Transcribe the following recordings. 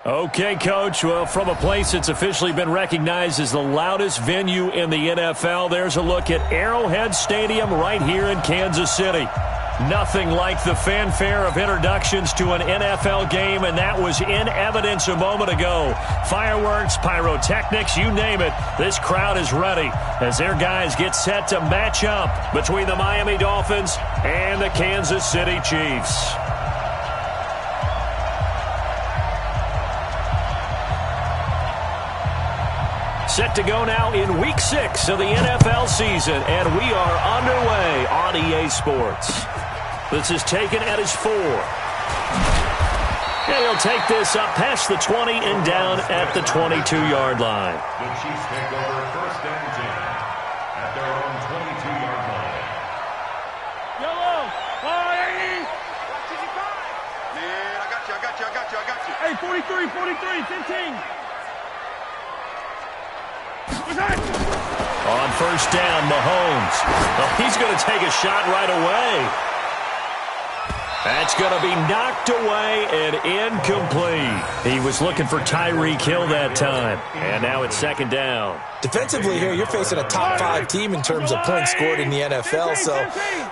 Okay, Coach. Well, from a place that's officially been recognized as the loudest venue in the NFL, there's a look at Arrowhead Stadium right here in Kansas City. Nothing like the fanfare of introductions to an NFL game, and that was in evidence a moment ago. Fireworks, pyrotechnics, you name it. This crowd is ready as their guys get set to match up between the Miami Dolphins and the Kansas City Chiefs. Set to go now in Week 6 of the NFL season, and we are underway on EA Sports. This is taken at his 4. And he'll take this up past the 20 and down at the 22-yard line. The Chiefs take over 1st and 10 at their own 22-yard line. Yellow, Man, I got you. Hey, 43, 15. On 1st down, Mahomes. Well, he's going to take a shot right away. That's going to be knocked away and incomplete. He was looking for Tyreek Hill that time. And now it's 2nd down. Defensively here, you're facing a top 5 team in terms of points scored in the NFL. So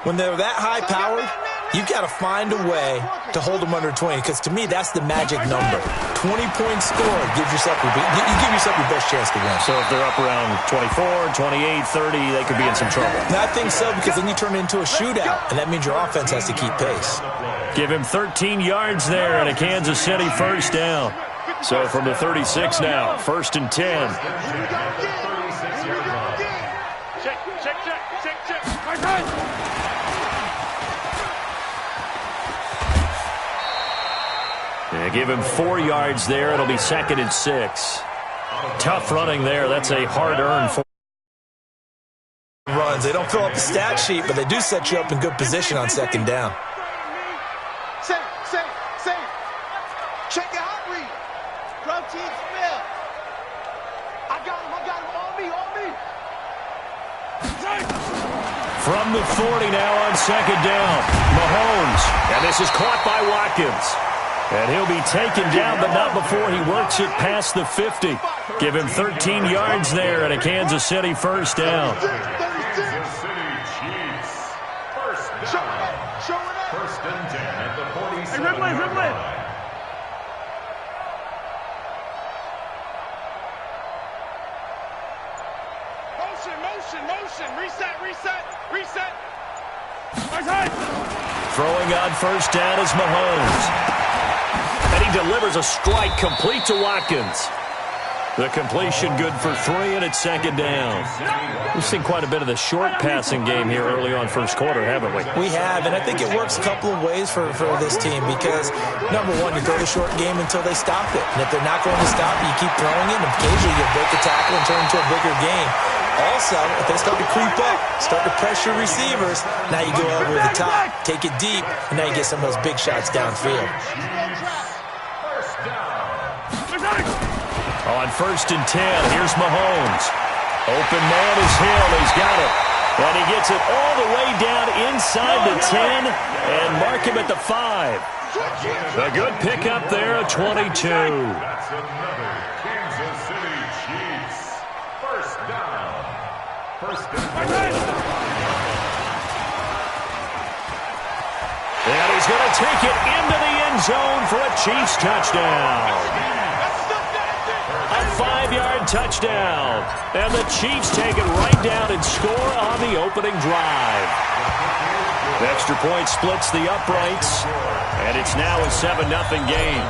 when they're that high-powered, you've got to find a way to hold them under 20, because to me, that's the magic number. 20 points scored gives yourself you give yourself your best chance to win. So if they're up around 24, 28, 30, they could be in some trouble. I think so, because then you turn it into a shootout, and that means your offense has to keep pace. Give him 13 yards there and a Kansas City 1st down. So from the 36 now, 1st and 10. Yeah, give him 4 yards there. It'll be 2nd and 6. Tough running there. That's a hard-earned 4. Runs. They don't fill up the stat sheet, but they do set you up in good position on 2nd down. Safe. Check your hot read. Protein spill. I got him. On me. From the 40 now on 2nd down. Mahomes. And this is caught by Watkins. And he'll be taken down, but not before he works it past the 50. Give him 13 yards there and a Kansas City 1st down. Kansas City Chiefs. 1st down. 1st and 10 at the 47-yard line. Motion. Reset. Throwing on 1st down is Mahomes. And he delivers a strike complete to Watkins. The completion good for 3, and it's 2nd down. We've seen quite a bit of the short passing game here early on 1st quarter, haven't we? We have, and I think it works a couple of ways for this team, because, number one, you throw the short game until they stop it. And if they're not going to stop it, you keep throwing it, and occasionally you break a tackle and turn it into a bigger game. Also, if they start to creep up, start to pressure receivers, now you go over the top, take it deep, and now you get some of those big shots downfield. On 1st and 10, here's Mahomes. Open man is Hill. He's got it. And he gets it all the way down inside the 10 and mark him at the 5. A good pickup there at 22. That's another Kansas City Chiefs 1st down. 1st and 10. And he's going to take it into the end zone for a Chiefs touchdown. A 5-yard touchdown. And the Chiefs take it right down and score on the opening drive. The extra point splits the uprights, and it's now a 7-0 game.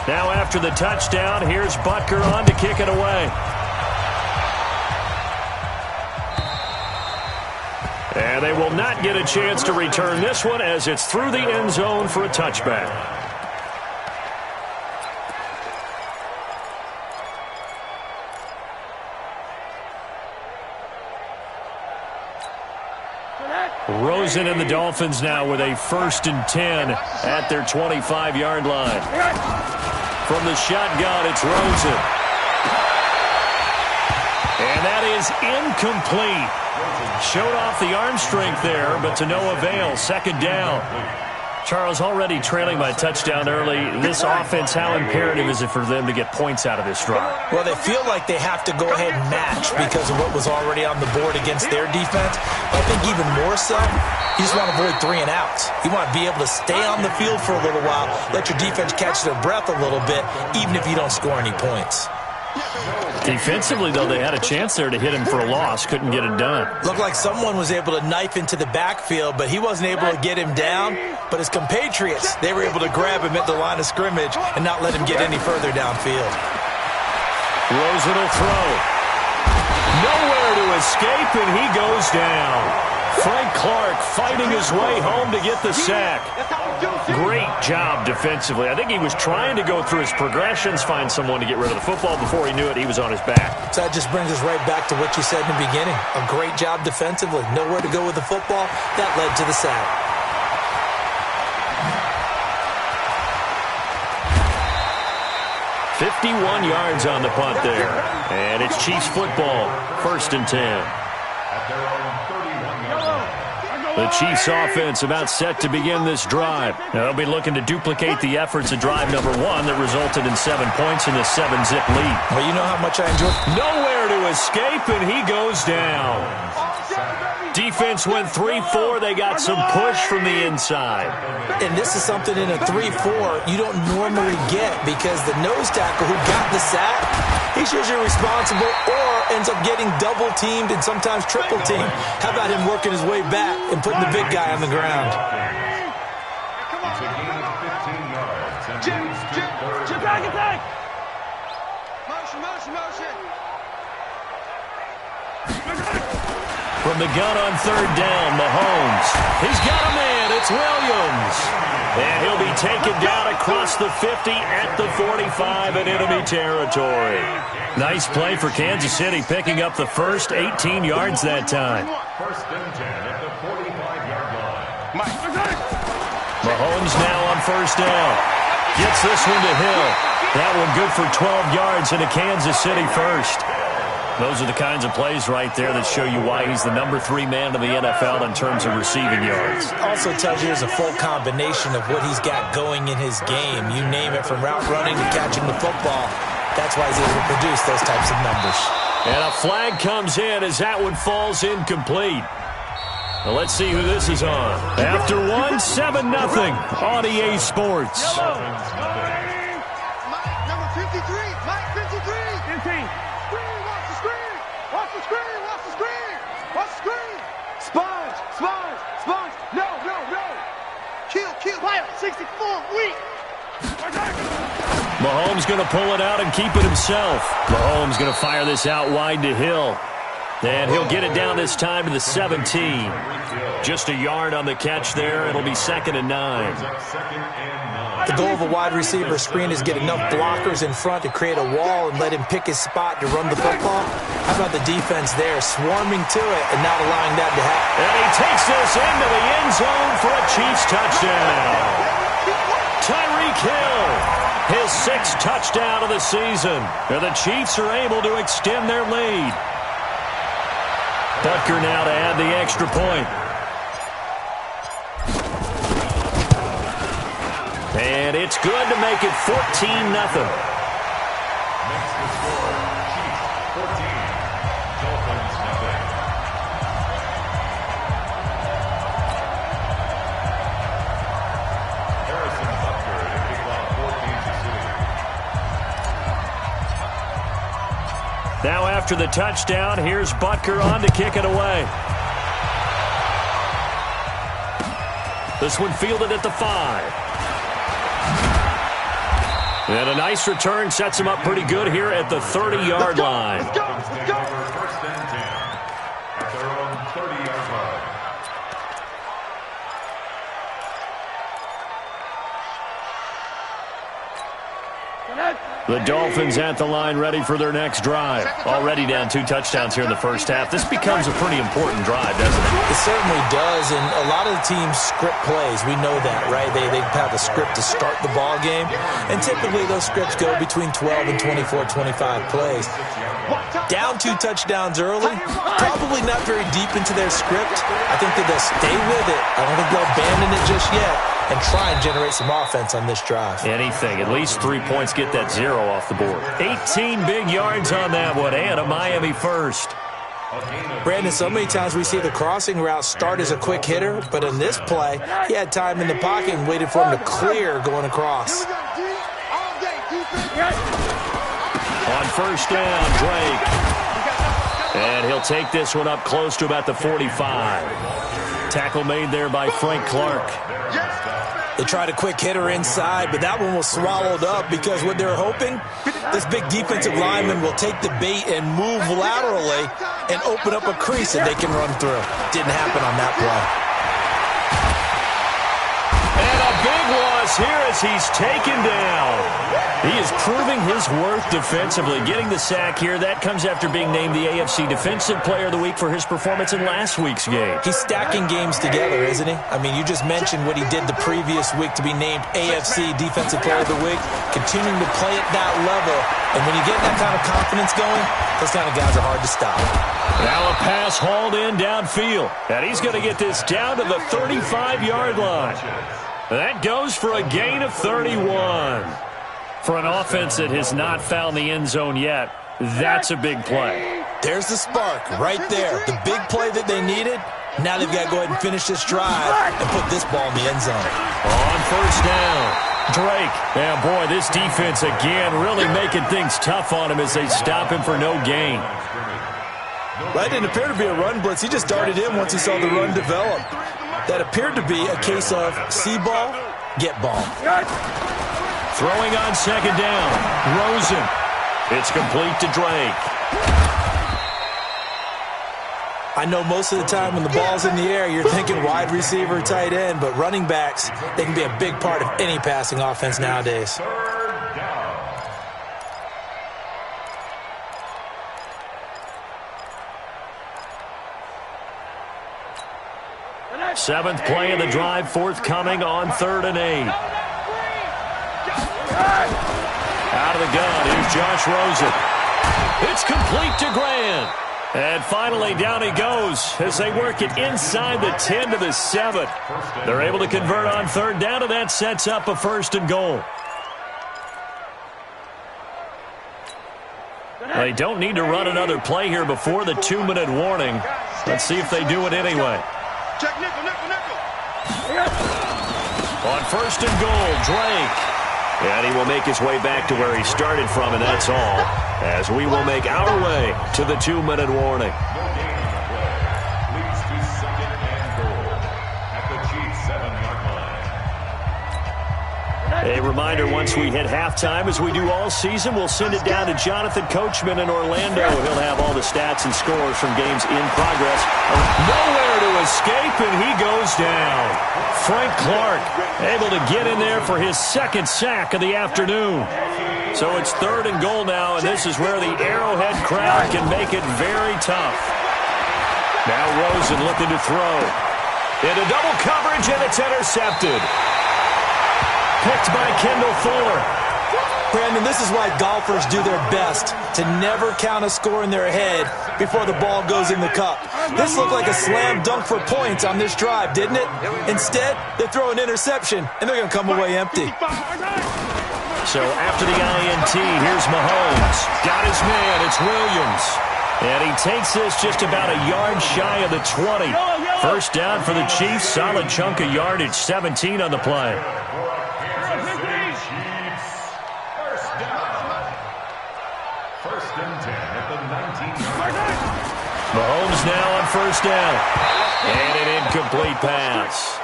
Now after the touchdown, here's Butker on to kick it away. And they will not get a chance to return this one as it's through the end zone for a touchback. Rosen and the Dolphins now with a 1st and 10 at their 25-yard line. From the shotgun, it's Rosen. And that is incomplete. Showed off the arm strength there, but to no avail. 2nd down. Charles, already trailing by a touchdown early. This offense, how imperative is it for them to get points out of this drive? Well, they feel like they have to go ahead and match because of what was already on the board against their defense. But I think even more so, you just want to avoid 3 and outs. You want to be able to stay on the field for a little while, let your defense catch their breath a little bit, even if you don't score any points. Defensively, though, they had a chance there to hit him for a loss. Couldn't get it done. Looked like someone was able to knife into the backfield, but he wasn't able to get him down. But his compatriots, they were able to grab him at the line of scrimmage and not let him get any further downfield. Rosen will throw. Nowhere to escape, and he goes down. Frank Clark fighting his way home to get the sack. Great job defensively. I think he was trying to go through his progressions, find someone to get rid of the football. Before he knew it, he was on his back. So that just brings us right back to what you said in the beginning. A great job defensively. Nowhere to go with the football. That led to the sack. "51 yards on the punt there. And it's Chiefs football, 1st and 10. The Chiefs offense about set to begin this drive. Now they'll be looking to duplicate the efforts of drive number 1 that resulted in 7 points in the 7-zip lead. Well, you know how much I enjoy. Nowhere to escape, and he goes down. Defense went 3-4. They got some push from the inside. And this is something in a 3-4 you don't normally get because the nose tackle who got the sack, he's usually responsible or ends up getting double-teamed and sometimes triple-teamed. How about him working his way back and putting the big guy on the ground? Attack! Motion. From the gun on 3rd down, Mahomes. He's got a man. It's Williams. And he'll be taken down across the 50 at the 45 in enemy territory. Nice play for Kansas City, picking up the first 18 yards that time. 1st and 10 at the 45-yard line. Mahomes now on 1st down. Gets this one to Hill. That one good for 12 yards into Kansas City first. Those are the kinds of plays right there that show you why he's the number 3 man in the NFL in terms of receiving yards. Also tells you there's a full combination of what he's got going in his game. You name it, from route running to catching the football. That's why he's able to produce those types of numbers. And a flag comes in as that one falls incomplete. Well, let's see who this is on. After 1, 7-0 on EA Sports. Yellow. Mike, number 53. Mike, 53. 15. Watch the screen. Sponge. No. Kill. Fire. 64. Weak. Mahomes going to pull it out and keep it himself. Mahomes going to fire this out wide to Hill. And he'll get it down this time to the 17. Just a yard on the catch there. It'll be 2nd and 9. The goal of a wide receiver screen is get enough blockers in front to create a wall and let him pick his spot to run the football. How about the defense there, swarming to it and not allowing that to happen? And he takes this into the end zone for a Chiefs touchdown. Tyreek Hill, his 6th touchdown of the season. And the Chiefs are able to extend their lead. Butker now to add the extra point. And it's good to make it 14-0. Next to score, Chiefs 14, Dolphins 0. Harrison Butker to kick off for Kansas City. Now after the touchdown, here's Butker on to kick it away. This one fielded at the 5. And a nice return sets him up pretty good here at the 30-yard line. Let's go. 1st and 10 at their own 30-yard line. The Dolphins at the line, ready for their next drive. Already down 2 touchdowns here in the first half. This becomes a pretty important drive, doesn't it? It certainly does, and a lot of the teams script plays. We know that, right? They have a script to start the ball game, and typically those scripts go between 12 and 24, 25 plays. Down 2 touchdowns early, probably not very deep into their script. I think that they'll stay with it. I don't think they'll abandon it just yet. and try and generate some offense on this drive. Anything. At least 3 points, get that 0 off the board. 18 big yards on that one, and a Miami first. Brandon, so many times we see the crossing route start as a quick hitter, but in this play, he had time in the pocket and waited for him to clear going across. On first down, Drake. And he'll take this one up close to about the 45. Tackle made there by Frank Clark. They tried a quick hitter inside, but that one was swallowed up because what they're hoping, this big defensive lineman will take the bait and move laterally and open up a crease that they can run through. Didn't happen on that play. And a big loss here as he's taken down. He is proving his worth defensively. Getting the sack here, that comes after being named the AFC Defensive Player of the Week for his performance in last week's game. He's stacking games together, isn't he? I mean, you just mentioned what he did the previous week to be named AFC Defensive Player of the Week, continuing to play at that level. And when you get that kind of confidence going, those kind of guys are hard to stop. Now a pass hauled in downfield. And he's going to get this down to the 35-yard line. That goes for a gain of 31. For an offense that has not found the end zone yet, that's a big play. There's the spark right there. The big play that they needed. Now they've got to go ahead and finish this drive and put this ball in the end zone. On first down, Drake. Yeah, boy, this defense again really making things tough on him as they stop him for no gain. That didn't appear to be a run blitz. He just darted in once he saw the run develop. That appeared to be a case of see ball, get ball. Throwing on second down, Rosen. It's complete to Drake. I know most of the time when the ball's in the air, you're thinking wide receiver, tight end, but running backs, they can be a big part of any passing offense nowadays. Seventh play of the drive, forthcoming on 3rd and 8. Out of the gun, here's Josh Rosen. It's complete to Grant. And finally, down he goes as they work it inside the 10 to the 7. They're able to convert on 3rd down, and that sets up a 1st and goal. They don't need to run another play here before the 2-minute warning. Let's see if they do it anyway. Check nickel, nickel, nickel. On 1st and goal, Drake. And he will make his way back to where he started from, and that's all, as we will make our way to the 2-minute warning. Leads to 2nd and goal at the Chiefs' 7-yard line. A reminder, once we hit halftime, as we do all season, we'll send it down to Jonathan Coachman in Orlando. He'll have all the stats and scores from games in progress. Nowhere to escape, and he goes down. Frank Clark able to get in there for his 2nd sack of the afternoon. So it's 3rd and goal now, and this is where the Arrowhead crowd can make it very tough. Now Rosen looking to throw. Into double coverage, and it's intercepted. Picked by Kendall Fuller. Brandon, this is why golfers do their best to never count a score in their head before the ball goes in the cup. This looked like a slam dunk for points on this drive, didn't it? Instead, they throw an interception, and they're going to come away empty. So after the INT, here's Mahomes. Got his man, it's Williams. And he takes this just about a yard shy of the 20. First down for the Chiefs, solid chunk of yardage, 17 on the play. Mahomes now on 1st down. And an incomplete pass.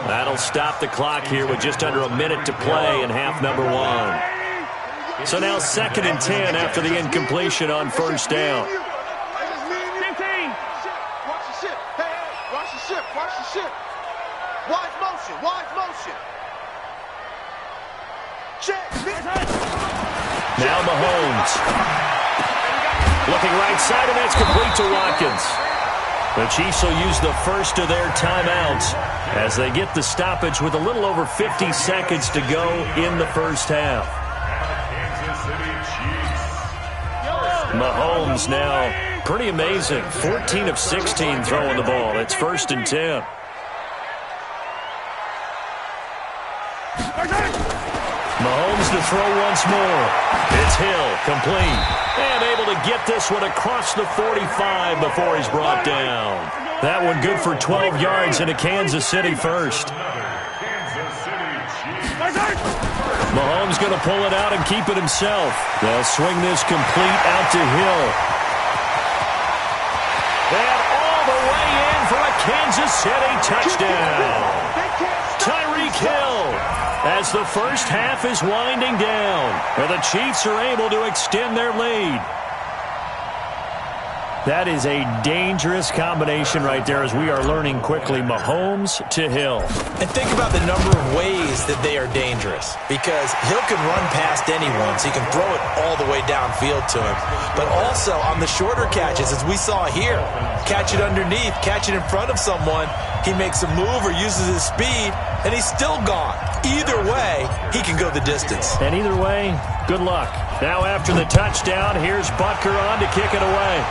That'll stop the clock here with just under a minute to play in half number 1. So now 2nd and 10 after the incompletion on 1st down. Watch the ship. Hey, watch the ship. Watch the ship. Wide motion. Wide motion. Check. Now Mahomes. Looking right side, and that's complete to Watkins. The Chiefs will use the first of their timeouts as they get the stoppage with a little over 50 seconds to go in the first half. Mahomes now pretty amazing. 14 of 16 throwing the ball. It's 1st and 10. Mahomes to throw once more. It's Hill, complete. And able to get this one across the 45 before he's brought down. That one good for 12 yards into Kansas City first. Mahomes going to pull it out and keep it himself. They'll swing this complete out to Hill. And all the way in for a Kansas City touchdown. Tyreek Hill, as the first half is winding down, and the Chiefs are able to extend their lead. That is a dangerous combination right there as we are learning quickly. Mahomes to Hill. And think about the number of ways that they are dangerous, because Hill can run past anyone, so he can throw it all the way downfield to him. But also on the shorter catches, as we saw here, catch it underneath, catch it in front of someone, he makes a move or uses his speed, and he's still gone. Either way, he can go the distance. And either way, good luck. Now after the touchdown, here's Butker on to kick it away.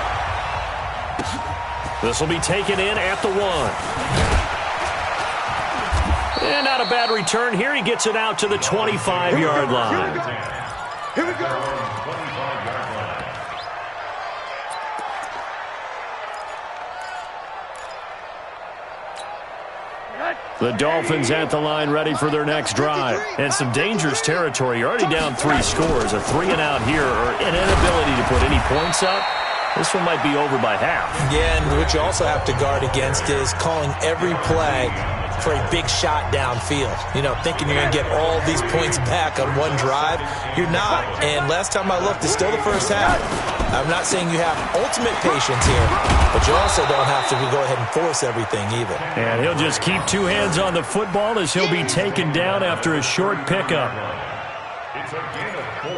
This will be taken in at the 1. And not a bad return here. He gets it out to the 25-yard line. Here we go. The Dolphins at the line ready for their next drive. And some dangerous territory. You're already down 3 scores. A 3-and-out here or an inability to put any points up. This one might be over by half. Yeah, and what you also have to guard against is calling every play for a big shot downfield. You know, thinking you're going to get all these points back on one drive. You're not. And last time I looked, it's still the first half. I'm not saying you have ultimate patience here, but you also don't have to go ahead and force everything either. And he'll just keep 2 hands on the football as he'll be taken down after a short pickup. It's a gain of 4,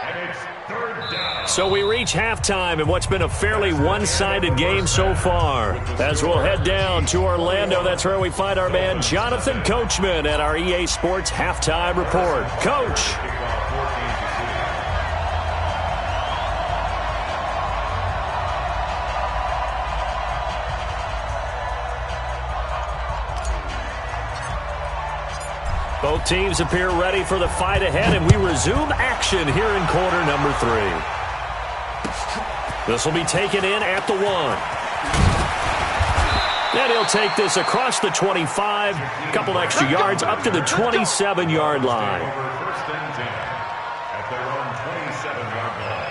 and it's 3rd down. So we reach halftime in what's been a fairly one-sided game so far. As we'll head down to Orlando, that's where we find our man Jonathan Coachman at our EA Sports Halftime Report. Coach. Both teams appear ready for the fight ahead, and we resume action here in quarter number 3. This will be taken in at the 1. And he'll take this across the 25, a couple extra yards up to the 27-yard line. First and 10 at their own 27-yard line.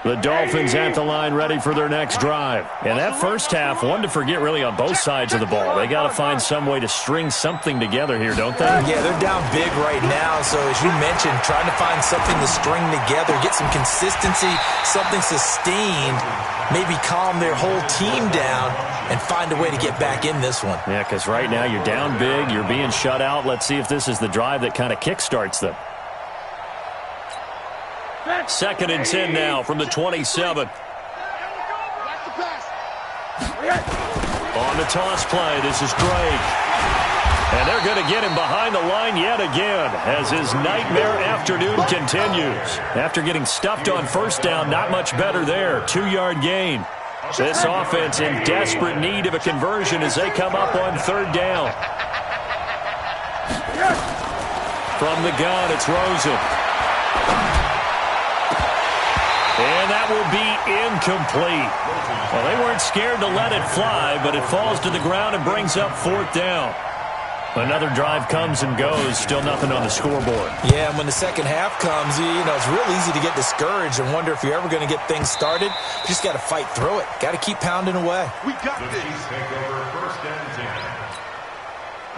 The Dolphins at the line ready for their next drive. And that first half, one to forget really on both sides of the ball. They got to find some way to string something together here, don't they? Yeah, they're down big right now. So as you mentioned, trying to find something to string together, get some consistency, something sustained, maybe calm their whole team down and find a way to get back in this one. Yeah, because right now you're down big, you're being shut out. Let's see if this is the drive that kind of kickstarts them. 2nd and 10 now from the 27. On the toss play, this is Drake. And they're going to get him behind the line yet again as his nightmare afternoon continues. After getting stuffed on first down, not much better there. 2-yard gain. This offense in desperate need of a conversion as they come up on 3rd down. From the gun, it's Rosen. And that will be incomplete. Well, they weren't scared to let it fly, but it falls to the ground and brings up 4th down. Another drive comes and goes, still nothing on the scoreboard. Yeah, and when the second half comes, you know, it's real easy to get discouraged and wonder if you're ever going to get things started. You just got to fight through it. Got to keep pounding away. We got this. Take over 1st and 10.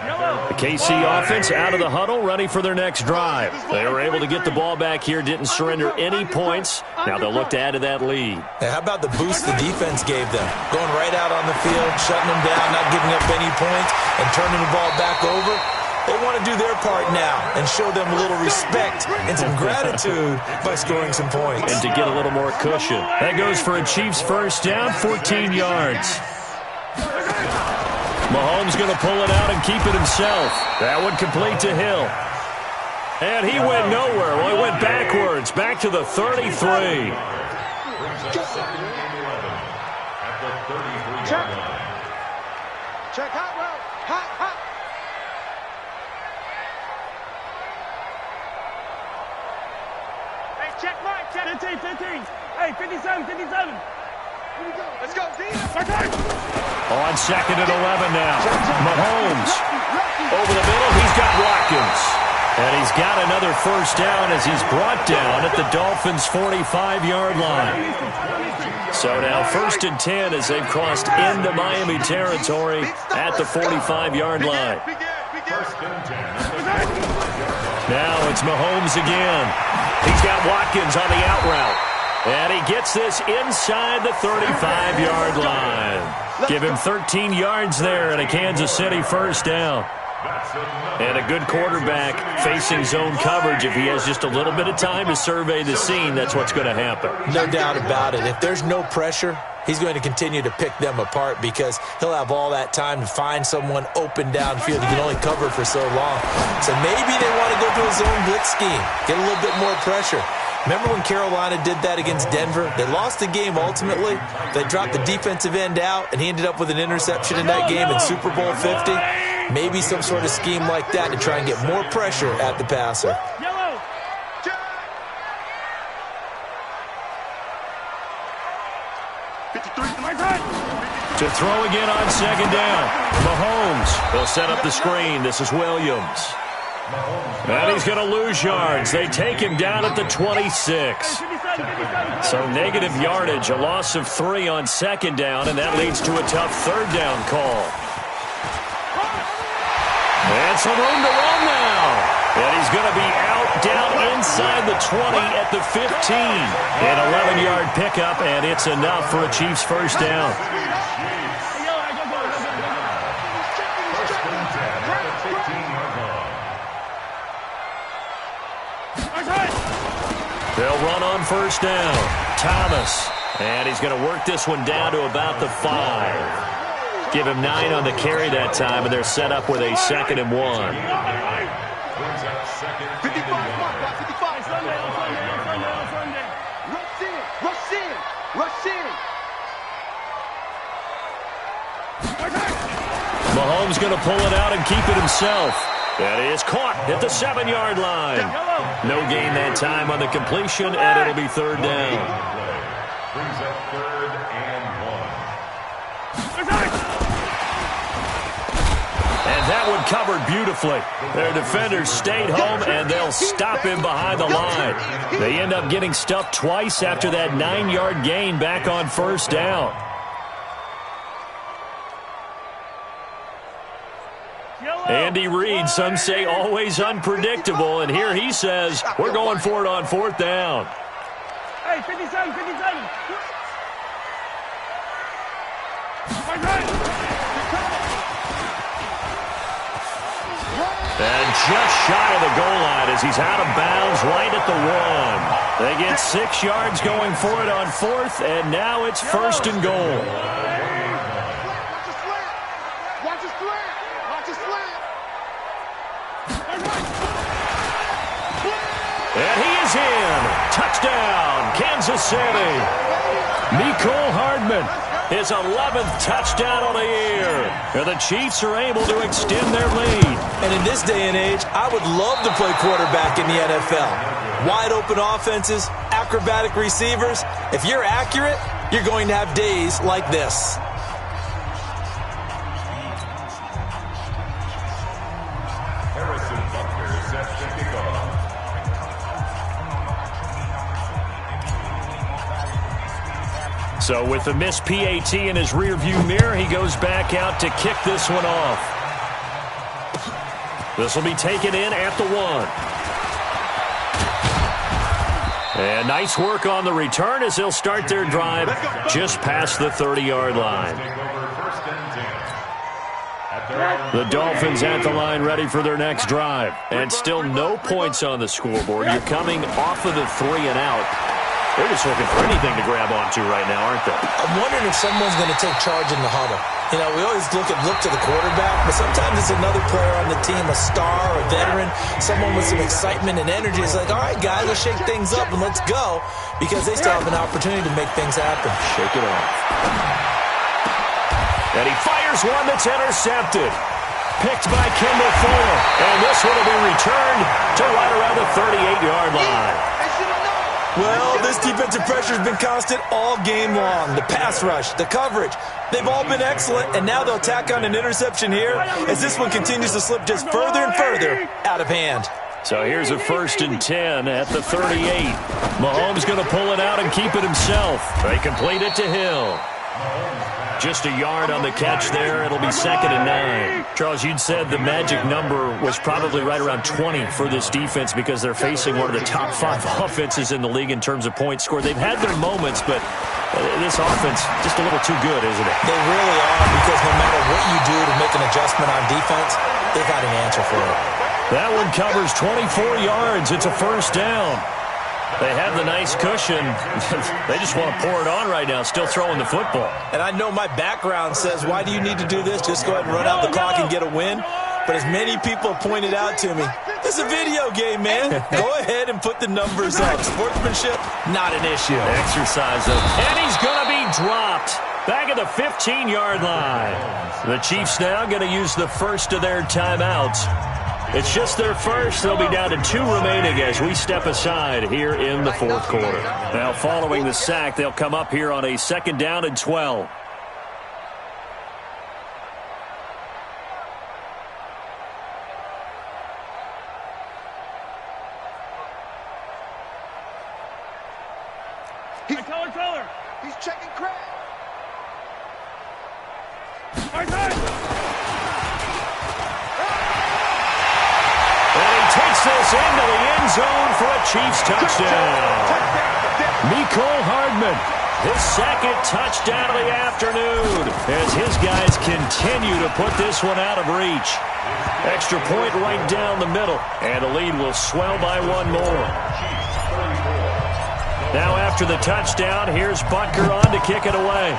The KC offense out of the huddle, ready for their next drive. They were able to get the ball back here, didn't surrender any points. Now they'll look to add to that lead. Hey, how about the boost the defense gave them? Going right out on the field, shutting them down, not giving up any points, and turning the ball back over. They want to do their part now and show them a little respect and some gratitude by scoring some points. And to get a little more cushion. That goes for a Chiefs first down, 14 yards. Mahomes going to pull it out and keep it himself. That one complete to Hill. And he went nowhere. Well, he went backwards, back to the 33. Check hot route. Hot. Hey, check right. Check. 15. Hey, 57. Here we go. Let's go, D. On second and 11 now. Mahomes over the middle. He's got Watkins. And he's got another first down as he's brought down at the Dolphins' 45-yard line. So now 1st and 10 as they've crossed into Miami territory at the 45-yard line. Now it's Mahomes again. He's got Watkins on the out route. And he gets this inside the 35-yard line. Give him 13 yards there and a Kansas City first down. And a good quarterback facing zone coverage. If he has just a little bit of time to survey the scene, that's what's going to happen. No doubt about it. If there's no pressure, he's going to continue to pick them apart because he'll have all that time to find someone open downfield. He can only cover for so long. So maybe they want to go to a zone blitz scheme, get a little bit more pressure. Remember when Carolina did that against Denver? They lost the game ultimately. They dropped the defensive end out, and he ended up with an interception in that game in Super Bowl 50. Maybe some sort of scheme like that to try and get more pressure at the passer. Yellow. To throw again on second down. Mahomes will set up the screen. This is Williams. And he's going to lose yards. They take him down at the 26. So negative yardage, a loss of 3 on second down, and that leads to a tough third down call. And some room to run now. And he's going to be out down inside the 20 at the 15. An 11-yard pickup, and it's enough for a Chiefs first down. They'll run on first down. Thomas. And he's going to work this one down to about the 5. Give him 9 on the carry that time, and they're set up with a 2nd and 1. Rush in. Mahomes going to pull it out and keep it himself. That is caught at the 7-yard line. No gain that time on the completion, and it'll be third down. Brings up 3rd and 1. And that one covered beautifully. Their defenders stayed home, and they'll stop him behind the line. They end up getting stuffed twice after that 9-yard gain back on first down. Andy Reid, some say always unpredictable, and here he says we're going for it on 4th down. Hey, 57. And just shy of the goal line as he's out of bounds right at the 1. They get 6 yards going for it on 4th, and now it's 1st and goal. And he is in. Touchdown, Kansas City. Mecole Hardman, his 11th touchdown on the year. And the Chiefs are able to extend their lead. And in this day and age, I would love to play quarterback in the NFL. Wide open offenses, acrobatic receivers. If you're accurate, you're going to have days like this. So with the missed PAT in his rearview mirror, he goes back out to kick this one off. This will be taken in at the 1. And nice work on the return as they'll start their drive just past the 30-yard line. The Dolphins at the line ready for their next drive. And still no points on the scoreboard. You're coming off of the 3 and out. They're just looking for anything to grab onto right now, aren't they? I'm wondering if someone's going to take charge in the huddle. You know, we always look to the quarterback, but sometimes it's another player on the team, a star, a veteran, someone with some excitement and energy. It's like, all right, guys, let's shake things up and let's go, because they still have an opportunity to make things happen. Shake it off. And he fires one that's intercepted. Picked by Kimball Fuller. And this one will be returned to right around the 38-yard line. Well, this defensive pressure has been constant all game long. The pass rush, the coverage, they've all been excellent, and now they'll tack on an interception here as this one continues to slip just further and further out of hand. So here's a 1st and 10 at the 38. Mahomes going to pull it out and keep it himself. They complete it to Hill. Just a yard on the catch there. It'll be 2nd and 9. Charles, you'd said the magic number was probably right around 20 for this defense because they're facing one of the top 5 offenses in the league in terms of points scored. They've had their moments, but this offense just a little too good, isn't it? They really are, because no matter what you do to make an adjustment on defense, they've got an answer for it. That one covers 24 yards. It's a 1st down. They have the nice cushion. They just want to pour it on right now, still throwing the football. And I know my background says, why do you need to do this? Just go ahead and run out the clock and get a win. But as many people pointed out to me, it's a video game, man. Go ahead and put the numbers up. Sportsmanship, not an issue. Exercise of, and he's going to be dropped. Back at the 15-yard line. The Chiefs now going to use the first of their timeouts. It's just their first. They'll be down to 2 remaining as we step aside here in the 4th quarter. Now, following the sack, they'll come up here on a 2nd down and 12. Color. He's checking crack. Takes this into the end zone for a Chiefs touchdown. Mecole Hardman, his 2nd touchdown of the afternoon as his guys continue to put this one out of reach. Extra point right down the middle, and the lead will swell by 1 more. Now after the touchdown, here's Butker on to kick it away.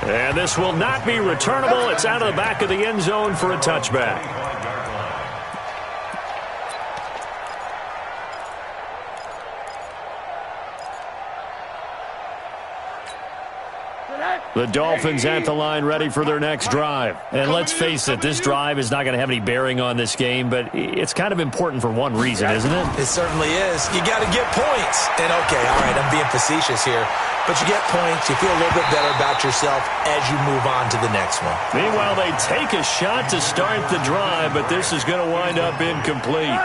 And this will not be returnable. It's out of the back of the end zone for a touchback. The Dolphins at the line ready for their next drive. And let's face it, this drive is not going to have any bearing on this game, but it's kind of important for one reason, isn't it? It certainly is. You got to get points. And okay, all right, I'm being facetious here. But you get points, you feel a little bit better about yourself as you move on to the next one. Meanwhile, they take a shot to start the drive, but this is going to wind up incomplete.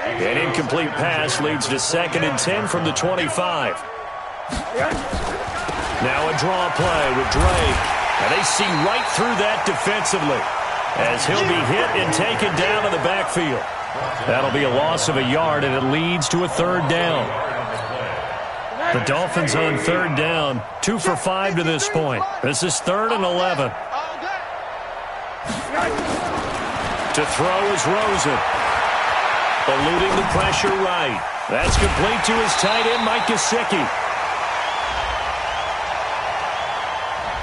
An incomplete pass leads to 2nd and 10 from the 25. Now a draw play with Drake. And they see right through that defensively as he'll be hit and taken down in the backfield. That'll be a loss of a yard, and it leads to a 3rd down. The Dolphins on 3rd down, 2 for 5 to this point. This is 3rd and 11. To throw is Rosen. Eluding the pressure right. That's complete to his tight end, Mike Gesicki.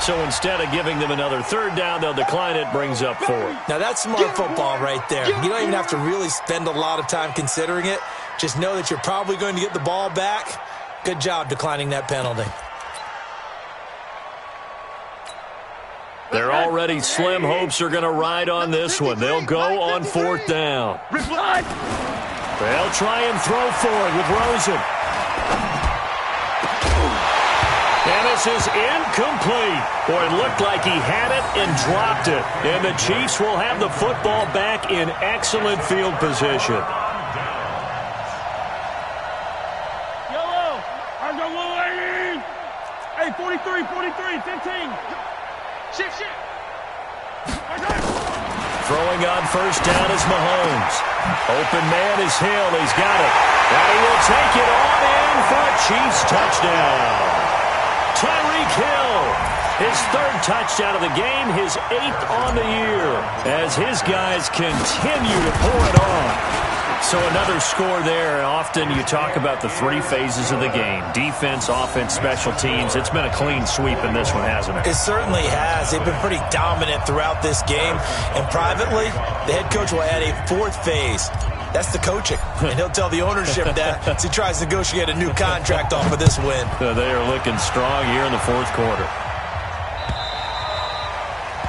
So instead of giving them another 3rd down, they'll decline it, brings up 4. Now that's smart football right there. You don't even have to really spend a lot of time considering it. Just know that you're probably going to get the ball back. Good job declining that penalty. Their already slim hopes are going to ride on this one. They'll go on 4th down. They'll try and throw for it with Rosen. And this is incomplete. Boy, it looked like he had it and dropped it. And the Chiefs will have the football back in excellent field position. Yellow. I got 180. Hey, 43, 43, 15. Shift. Throwing on 1st down is Mahomes. Open man is Hill. He's got it. And he will take it on in for a Chiefs touchdown. Tyreek Hill, his 3rd touchdown of the game, his 8th on the year, as his guys continue to pour it on. So another score there. Often you talk about the three phases of the game: defense, offense, special teams. It's been a clean sweep in this one, hasn't it? It certainly has. They've been pretty dominant throughout this game. And privately, the head coach will add a fourth phase. That's the coaching. And he'll tell the ownership that as he tries to negotiate a new contract off of this win. They are looking strong here in the fourth quarter.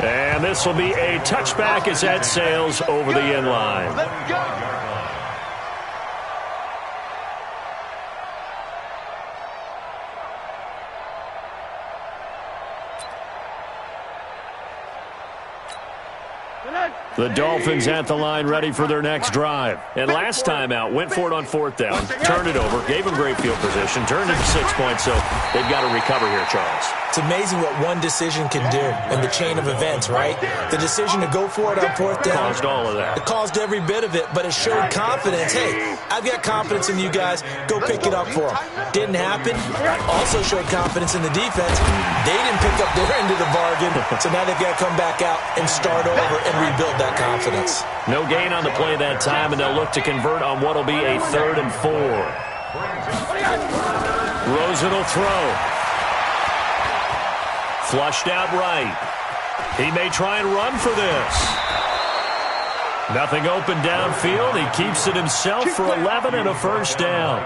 And this will be a touchback as that sails over the end line. Let's go. The Dolphins at the line ready for their next drive. And last time out, went for it on fourth down, turned it over, gave them great field position, turned it to 6 points, so they've got to recover here, Charles. It's amazing what one decision can do in the chain of events, right? The decision to go for it on fourth down. Caused all of that. It caused every bit of it, but it showed confidence. Hey, I've got confidence in you guys. Go pick it up for them. Didn't happen. Also showed confidence in the defense. They didn't pick up their end of the bargain, so now they've got to come back out and start over and rebuild that confidence. No gain on the play that time, and they'll look to convert on what will be a 3rd and 4. Rosen will throw. Flushed out right. He may try and run for this. Nothing open downfield. He keeps it himself for 11 and a first down.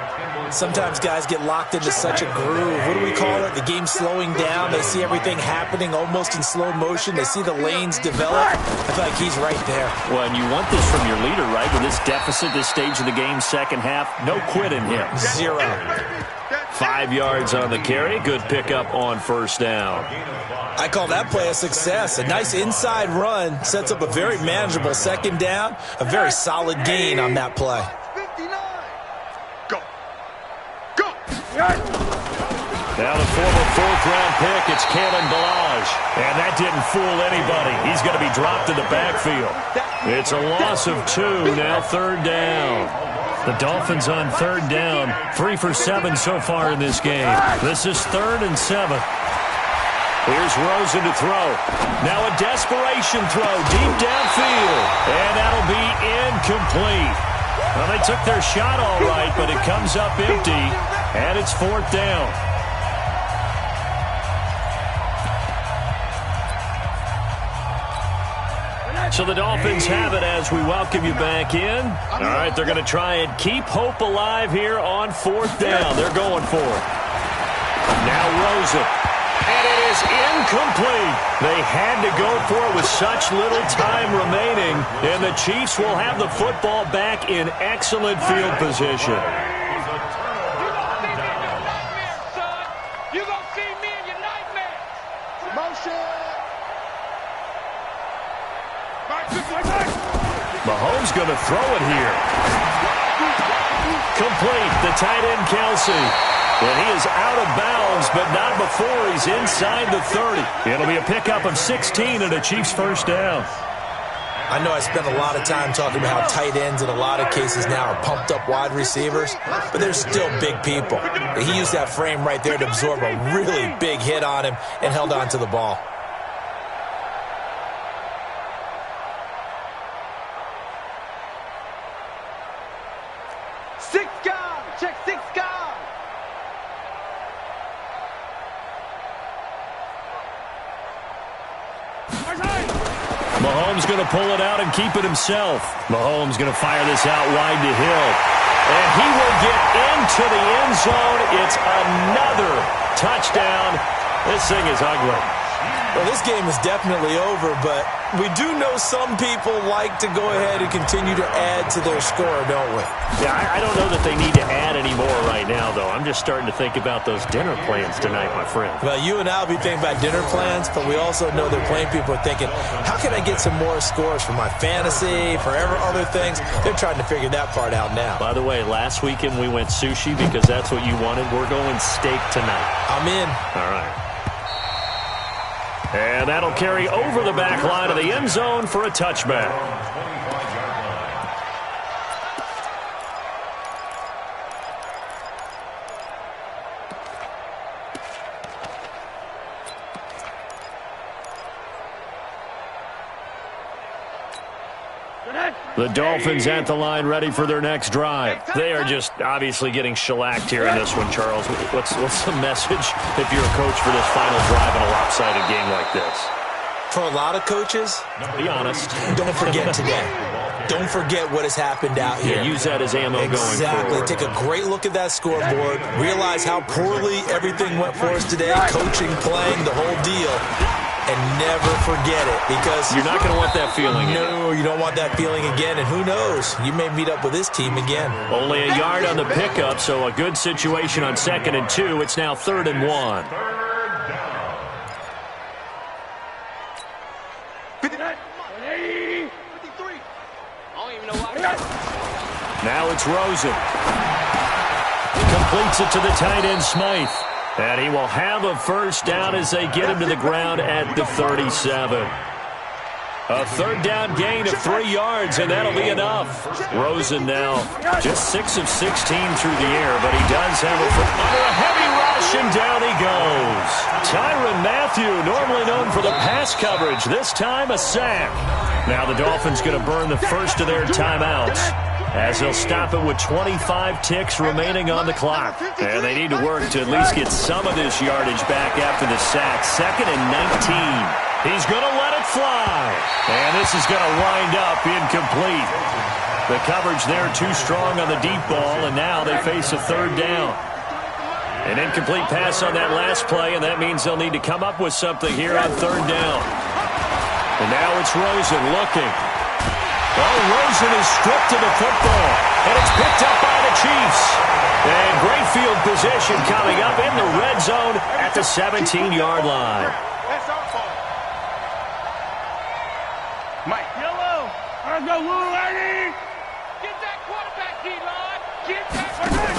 Sometimes guys get locked into such a groove. What do we call it? The game's slowing down. They see everything happening almost in slow motion. They see the lanes develop. I feel like he's right there. Well, and you want this from your leader, right? With this deficit, this stage of the game, second half, no quit in him. 0. 5 yards on the carry. Good pickup on first down. I call that play a success. A nice inside run sets up a very manageable second down. A very solid gain on that play. 59. Go. Go. Now the former 4th-round pick, it's Kalen Balaj. And that didn't fool anybody. He's going to be dropped in the backfield. It's a loss of 2, now 3rd down. The Dolphins on 3rd down, 3 for 7 so far in this game. This is 3rd and 7. Here's Rosen to throw. Now a desperation throw deep downfield. And that'll be incomplete. Well, they took their shot all right, but it comes up empty. And it's 4th down. So the Dolphins have it as we welcome you back in. All right, they're going to try and keep hope alive here on 4th down. They're going for it. Now Rosen. And it is incomplete. They had to go for it with such little time remaining. And the Chiefs will have the football back in excellent field position. You're going to see me in your nightmares. Motion. Mahomes going to throw it here. Complete. The tight end, Kelsey. And he is out of bounds, but not before he's inside the 30. It'll be a pickup of 16 and a Chiefs first down. I know I spent a lot of time talking about how tight ends in a lot of cases now are pumped up wide receivers, but they're still big people. He used that frame right there to absorb a really big hit on him and held on to the ball. Mahomes going to pull it out and keep it himself. Mahomes going to fire this out wide to Hill. And he will get into the end zone. It's another touchdown. This thing is ugly. Well, this game is definitely over, but we do know some people like to go ahead and continue to add to their score, don't we? Yeah, I don't know that they need to add any more right now, though. I'm just starting to think about those dinner plans tonight, my friend. Well, you and I will be thinking about dinner plans, but we also know that playing people are thinking, how can I get some more scores for my fantasy, for other things? They're trying to figure that part out now. By the way, last weekend we went sushi because that's what you wanted. We're going steak tonight. I'm in. All right. And that'll carry over the back line of the end zone for a touchback. Good hit. The Dolphins at the line, ready for their next drive. They are just obviously getting shellacked here in this one, Charles. What's the message if you're a coach for this final drive in a lopsided game like this? For a lot of coaches, be honest. Don't forget today. Don't forget what has happened out here. Yeah, use that as ammo going forward. Exactly. Take a great look at that scoreboard. Realize how poorly everything went for us today. Coaching, playing, the whole deal. And never forget it, because you're not going to want that feeling again. No, you don't want that feeling again. And who knows? You may meet up with this team again. Only a yard on the pickup, so a good situation on 2nd and 2. It's now 3rd and 1. 59, 53. I don't even know why. Now it's Rosen. Completes it to the tight end, Smythe. And he will have a first down as they get him to the ground at the 37. A 3rd down gain of 3 yards, and that'll be enough. Rosen now just 6 of 16 through the air, but he does have under a heavy rush, and down he goes. Tyrann Mathieu, normally known for the pass coverage, this time a sack. Now the Dolphins going to burn the first of their timeouts, as they'll stop it with 25 ticks remaining on the clock. And they need to work to at least get some of this yardage back after the sack. 2nd and 19. He's going to let it fly. And this is going to wind up incomplete. The coverage there too strong on the deep ball, and now they face a 3rd down. An incomplete pass on that last play, and that means they'll need to come up with something here on 3rd down. And now it's Rosen looking. Oh, Rosen is stripped of the football, and it's picked up by the Chiefs. And great field position coming up in the red zone at the 17-yard line. That's our fault. Mike. Yellow. Let's go, Lou Lady. Get that quarterback, D-line. Get that quarterback.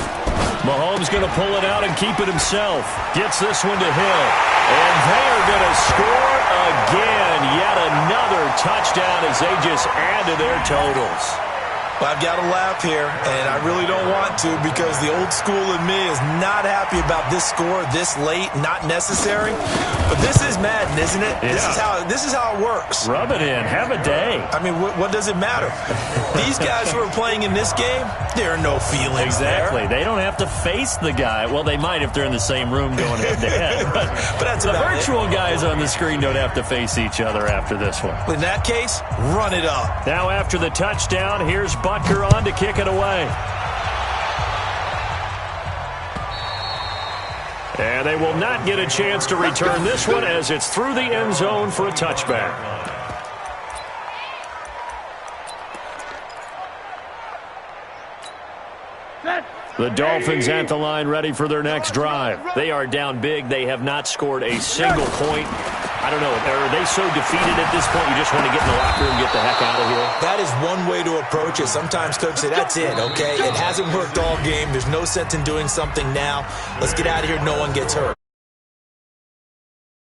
Mahomes going to pull it out and keep it himself. Gets this one to Hill. And they are going to score again. Yet another touchdown as they just add to their totals. Well, I've got to laugh here, and I really don't want to, because the old school in me is not happy about this score this late, not necessary. But this is Madden, isn't it? Yeah. This is how it works. Rub it in. Have a day. I mean, what does it matter? These guys who are playing in this game, there are no feelings Exactly. there. They don't have to face the guy. Well, they might if they're in the same room going head-to-head. But that's the about virtual guys on the screen don't have to face each other after this one. In that case, run it up. Now after the touchdown, here's Butker on to kick it away. And they will not get a chance to return this one as it's through the end zone for a touchback. The Dolphins at the line, ready for their next drive. They are down big. They have not scored a single point. I don't know. Are they so defeated at this point you just want to get in the locker room and get the heck out of here? That is one way to approach it. Sometimes coaches say, that's it, okay? It hasn't worked all game. There's no sense in doing something now. Let's get out of here. No one gets hurt.